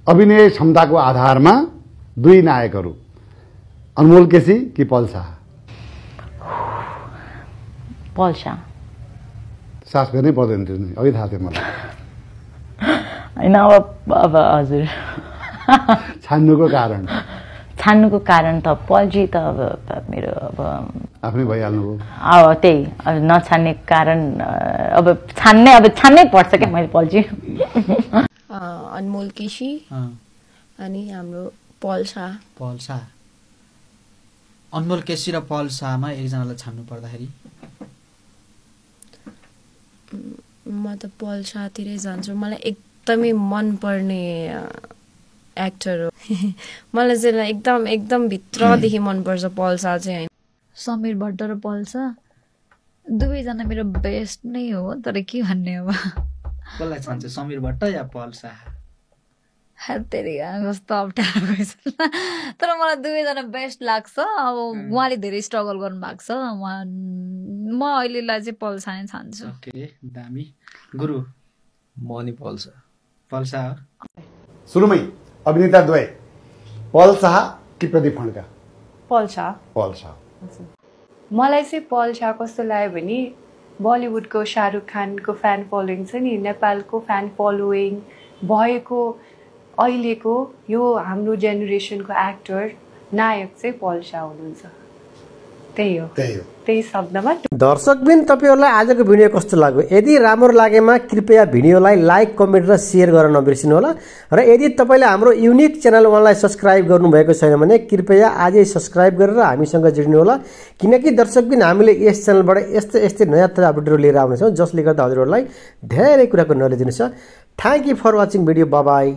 अभिनय क्षमताको आधारमा दुई नायकहरू अनमोल केसी कि पल शाह? पल शाह। सास फेर्नै पर्दैन थियो नि, अघि थाहा थियो मलाई। होइन अब हजुर छान्नुको कारण त पलजी त अब मेरो अब आफ्नै भइहाल्नुभयो। अब त्यही अब नछान्ने कारण अब छान्नै पर्छ क्या मैले पलजी। अनमोल केसी अनि हाम्रो पल शाह। अनमोल केसी र पल शाहमा एकजनालाई छान्नु पर्दाखेरि म त पल शाहतिरै जान्छु। मलाई एकदमै मनपर्ने एक्टर हो। मलाई चाहिँ एकदम भित्रदेखि मनपर्छ पल शाह चाहिँ। समीर भट्ट र पल शाह दुवैजना मेरो बेस्ट नै हो, तर के भन्ने अब कसलाई छान्छ, समीर भट्ट या पल शाह? कस्तो अप्ठ्यारो क्वेसन। तर मलाई दुवैजना बेस्ट लाग्छ। अब उहाँले धेरै स्ट्रगल गर्नु भएको छ। म अहिलेलाई चाहिँ पल शाह नै छान्छु। ओके, दामी। गुरु? म नि पल शाह। सुरुमै अभिनेता द्वय पल शाह कि प्रदीप खड्का? पल शाह। मलाई चाहिँ पल शाह कस्तो लाग्यो भने बलिउडको शाहरुख खानको फ्यान फलोइङ छ नि, नेपालको फ्यान फलोइङ भएको अहिलेको यो हाम्रो जेनेरेसनको एक्टर नायक चाहिँ पल शाह हुनुहुन्छ। त्यही हो त्यही शब्दमा। दर्शकबिन तपाईहरुलाई आजको भिडियो कस्तो लाग्यो? यदि राम्रो लागेमा कृपया भिडियोलाई लाइक, कमेन्ट र शेयर गर्न नबिर्सिनु होला। र यदि तपाईले हाम्रो युनिक च्यानल वानलाई सब्स्क्राइब गर्नुभएको छैन भने कृपया आजै सब्स्क्राइब गरेर हामीसँग जोडिनु होला, किनकि दर्शकबिन हामीले यस च्यानलबाट यस्तै नयाँ ताजा अपडेटहरु लिएर आउने छौं, जसले गर्दा हजुरहरुलाई धेरै कुराको नलेज दिन्छ। Thank you for watching video. Bye by.